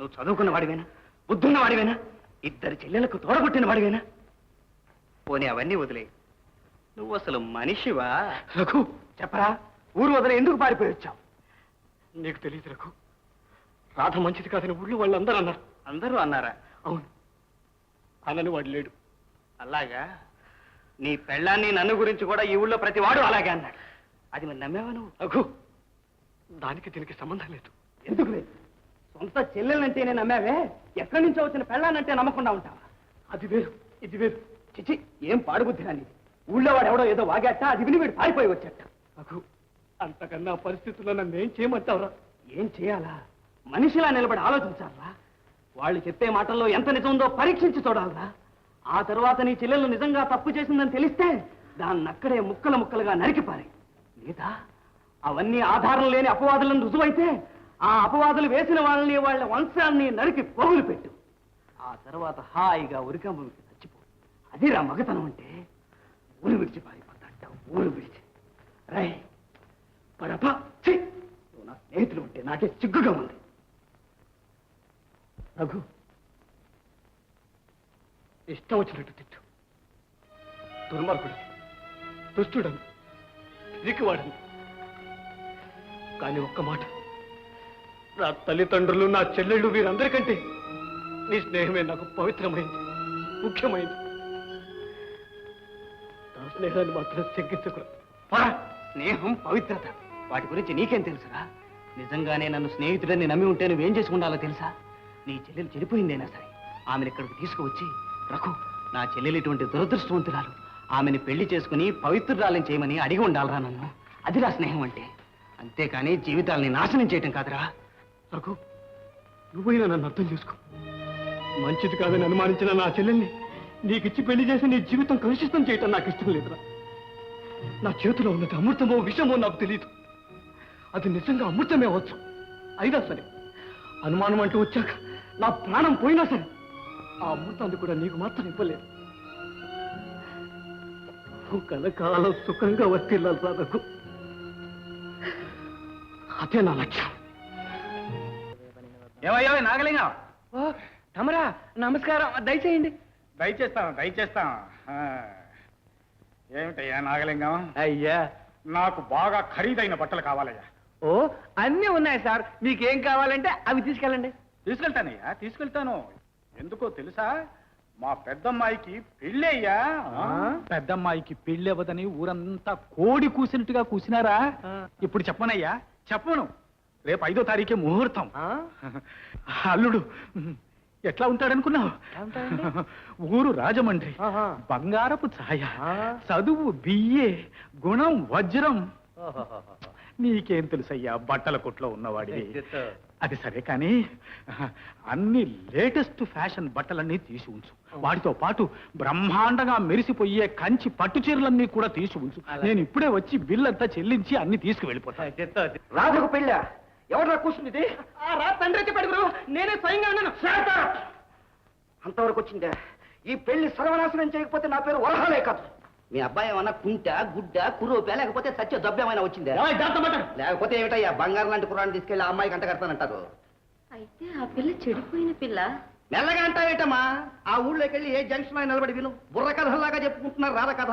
నువ్వు చదువుకున్న వాడివేనా, బుద్ధున్న వాడివేనా, ఇద్దరు చెల్లెలకు తోడగొట్టిన వాడివేనా? పోనీ అవన్నీ వదిలే, నువ్వు అసలు మనిషివా? రఘు, చెప్పరా, ఊరు వదిలే ఎందుకు పారిపోయి వచ్చావు? నీకు తెలియదు రఘు, రాధ మంచిది కాదని ఊళ్ళో వాళ్ళు అందరూ అన్నారు. అందరూ అన్నారా? అవును, అనని వాడు లేడు. అలాగా? నీ పెళ్ళాన్ని నన్ను గురించి కూడా ఈ ఊళ్ళో ప్రతి వాడు అలాగే అన్నాడు. అది మరి నమ్మేవా నువ్వు? రఘు, దానికి దీనికి సంబంధం లేదు. ఎందుకు లేదు? సొంత చెల్లెలంటేనే నమ్మావే, ఎక్కడి నుంచో వచ్చిన పెళ్ళానంటే నమ్మకుండా ఉంటావా? అది వేరు, ఇది వేరు. చిచి, ఏం పాడుబుద్ధి రాని. ఊళ్ళో వాడు ఎవడో ఏదో వాగాట, అది విని వీడు పారిపోయి వచ్చాట. రఘు, అంతకన్నా పరిస్థితుల్లో నన్ను ఏం చేయమంటావురా? ఏం చేయాలా? మనిషిలా నిలబడి ఆలోచించాలా? వాళ్ళు చెప్పే మాటల్లో ఎంత నిజం ఉందో పరీక్షించి చూడాలరా. ఆ తరువాత నీ చెల్లెలు నిజంగా తప్పు చేసిందని తెలిస్తే దాన్ని అక్కడే ముక్కలు ముక్కలుగా నరికిపారే. లేదా అవన్నీ ఆధారం లేని అపవాదులను రుజువైతే ఆ అపవాదులు వేసిన వాళ్ళని, వాళ్ళ వంశాన్ని నరికి పోగులు పెట్టు. ఆ తర్వాత హాయిగా ఉరికంబకి చచ్చిపో. అదిరా మగతనం అంటే. ఊరు విడిచి పారిపోతాంట, ఊరు విడిచి. రై పడపా, నా స్నేహితులు ఉంటే నాకే సిగ్గుగా ఉంది. రఘు, ఇష్టం వచ్చినట్టు తిట్టు. దుర్మార్గుడు, దుష్టుడను, పిరికివాడను. కానీ ఒక్క మాట, నా తల్లిదండ్రులు, నా చెల్లెళ్ళు, వీరందరికంటే నీ స్నేహమే నాకు పవిత్రమైంది, ముఖ్యమైంది. నా స్నేహాన్ని మాత్రం శంకించకూడదు. స్నేహం, పవిత్రత, వాటి గురించి నీకేం తెలుసురా? నిజంగానే నన్ను స్నేహితుడని నమ్మి ఉంటే నువ్వేం చేసి ఉండాలో తెలుసా? నీ చెల్లెలు చెడిపోయిందైనా సరే ఆమెను ఇక్కడికి తీసుకువచ్చి, రఘు, నా చెల్లెలు ఇటువంటి దురదృష్టవంతురాలు, ఆమెను పెళ్లి చేసుకుని పవిత్రురాలని చేయమని అడిగి ఉండాలరా నన్ను. అదిరా స్నేహం అంటే. అంతేకాని జీవితాలని నాశనం చేయటం కాదురా. రఘు, నువ్వైనా నన్ను అర్థం చేసుకో. మంచిది కాదని అనుమానించిన నా చెల్లెల్ని నీకిచ్చి పెళ్లి చేసి నీ జీవితం కలుషితం చేయటం నాకు ఇష్టం లేదురా. నా చేతిలో ఉన్నది అమృతమో విషమో నాకు తెలియదు. అది నిజంగా అమృతమే అవచ్చు. అయినా సరే అనుమానం అంటూ వచ్చాక నా ప్రాణం పోయినా సరే ఆ అమృతాన్ని కూడా నీకు మాత్రం ఇవ్వలేదు. కలకాలం సుఖంగా వర్తిల్లాలి రఘు, అదే నా లక్ష్యం. ఏమయ్యో నాగలింగం? తమరా, నమస్కారం, దయచేయండి. దయచేస్తాం. ఏమిటయ్యా నాగలింగం? అయ్యా, నాకు బాగా ఖరీదైన బట్టలు కావాలయ్యా. ఓ, అన్నీ ఉన్నాయి సార్, మీకేం కావాలంటే అవి తీసుకెళ్ళండి. తీసుకెళ్తానయ్యా, తీసుకెళ్తాను. ఎందుకో తెలుసా, మా పెద్దమ్మాయికి పెళ్ళి అయ్యా. పెద్దమ్మాయికి పెళ్ళి అవ్వదని ఊరంతా కోడి కూసినట్టుగా కూసినారా? ఇప్పుడు చెప్పనయ్యా, చెప్పను. రేపు 5వ తారీఖే ముహూర్తం. అల్లుడు ఎట్లా ఉంటాడనుకున్నావు? ఊరు రాజమండ్రి, బంగారపు ఛాయ, చదువు బిఏ, గుణం వజ్రం. నీకేం తెలుసయ్యా బట్టల కొట్లో ఉన్నవాడి. అది సరే కానీ అన్ని లేటెస్ట్ ఫ్యాషన్ బట్టలన్నీ తీసి ఉంచు. వాటితో పాటు బ్రహ్మాండంగా మెరిసిపోయే కంచి పట్టు చీరలన్నీ కూడా తీసి ఉంచు. నేను ఇప్పుడే వచ్చి బిల్లంతా చెల్లించి అన్ని తీసుకువెళ్ళిపోతాను. రాజుకు పెళ్ళా? ఎవరు కూర్చుంది? తండ్రి అయితే పెడుగురు, నేనే స్వయంగా ఉన్నాను. అంతవరకు వచ్చిందే. ఈ పెళ్లి సర్వనాశనం చేయకపోతే నా పేరు వరహాలే కాదు. మీ అబ్బాయి ఏమన్నా కుంట, గుడ్డ, కురూపే, లేకపోతే సత్య దబ్బేమైనా వచ్చిందే? లేకపోతే ఏమిటయ్యా, బంగారం లాంటి కుర్రాన్ని తీసుకెళ్లి ఆ అమ్మాయికి అంట కడతానంటారు. అయితే ఆ పిల్ల చెడిపోయిన పిల్ల. మెల్లగా అంటావేటమ్మా? ఆ ఊళ్ళోకి వెళ్ళి ఏ జంక్షన్ లో నిలబడి విను. బుర్ర కథలాగా చెప్పుకుంటున్నారు రాధ కథ.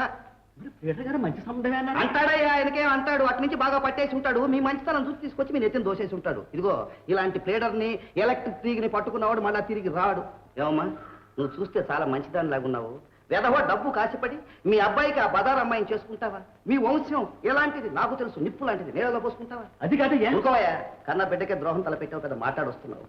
మంచి సంబంధమే అంటాడయ్యా. ఆయనకేం అంటాడు, అటు నుంచి బాగా పట్టేసి ఉంటాడు. మీ మంచితనం చూసి తీసుకొచ్చి మీ నెత్తిని దోసేసి ఉంటాడు. ఇదిగో ఇలాంటి ప్లేడర్ని, ఎలక్ట్రిక్ తీగిని పట్టుకున్నవాడు మళ్ళా తిరిగి రాడు. ఏమమ్మా, నువ్వు చూస్తే చాలా మంచిదాని లాగున్నావు. వెధవ డబ్బు కాసిపడి మీ అబ్బాయికి ఆ బదార్ అమ్మాయిని చేసుకుంటావా? మీ వంశం ఎలాంటిది నాకు తెలుసు, నిప్పు లాంటిది. నేలలో పోసుకుంటావా? అది కాదయ్యా. అనుకోవయ్యా, కన్నా బిడ్డకే ద్రోహం తలపెట్టావు కదా, మాట్లాడొస్తున్నావు.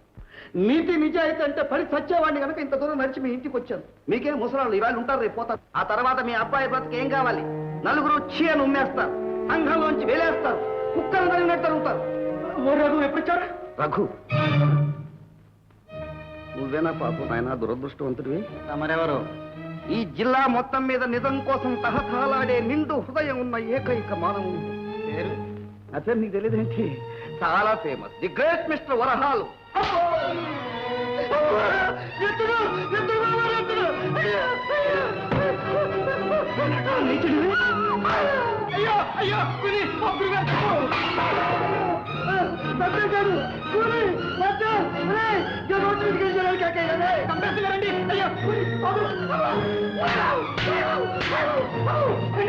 నీతి నిజాయితీ అంటే పడి చచ్చేవాడిని కనుక ఇంత దూరం నడిచి మీ ఇంటికి వచ్చాను. మీకే ముసలాళ్ళు ఇవాళ ఉంటారు, రేపు పోతారు. ఆ తర్వాత మీ అబ్బాయి బ్రతికి ఏం కావాలి? నలుగురు చీ అని ఉమ్మేస్తారు, సంఘంలోంచి వేలేస్తారు, కుక్కలు తగినట్టు తరుగుతారు. రఘు ఎప్పుడొచ్చారు? రఘు నువ్వేనా పాపం ఆయన దురదృష్టవంతుడివి? మరెవరు? ఈ జిల్లా మొత్తం మీద నిజం కోసం తహతహలాడే నిండు హృదయం ఉన్న ఏకైక మానవుడు. నా పేరు నీకు తెలియదేంటి? చాలా ఫేమస్, ది గ్రేట్ మిస్టర్ వరహాలు. అయ్యో అయ్యో, కూలి చంపేస్తున్నారండి. అయ్యో, బాబు, రండి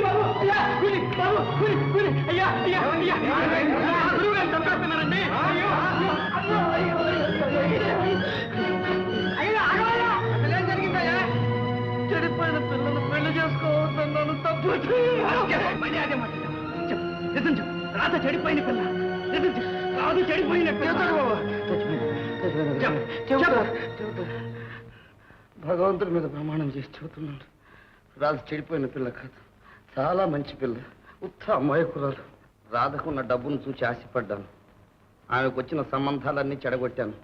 బాబు, అయ్యా, కూలి, బాబు, కూలి, అయ్యా, అయ్యా, అయ్యా, గురువు గారిని చంపేస్తున్నారండి. అయ్యో, అయ్యో, అసలేం జరిగిందయ్యా? చెడిపోయిన పిల్లలు పెళ్లి చేసుకోవద్దన్నాను, తప్పు. మళ్ళీ అదే మాట చెప్పు, నిజం చెప్పు. రాత చెడిపోయిన పిల్ల, నిజం చెప్పు. రాదు చెడిపోయిన పిల్ల. భగవంతుడి మీద ప్రమాణం చేసి చెబుతున్నాడు. రాధ చెడిపోయిన పిల్ల కాదు, చాలా మంచి పిల్ల. ఉత్త అమాయకురాలు. రాధకున్న డబ్బును చూసి ఆశపడ్డాను. ఆమెకు వచ్చిన సంబంధాలన్నీ చెడగొట్టాను.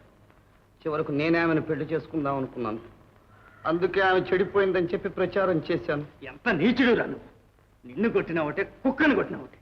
చివరకు నేనే ఆమెను పెళ్లి చేసుకుందాం అనుకున్నాను. అందుకే ఆమె చెడిపోయిందని చెప్పి ప్రచారం చేశాను. ఎంత నీచుడు రాను. నిన్ను కొట్టిన ఒకటే, కుక్కను కొట్టిన ఒకటే.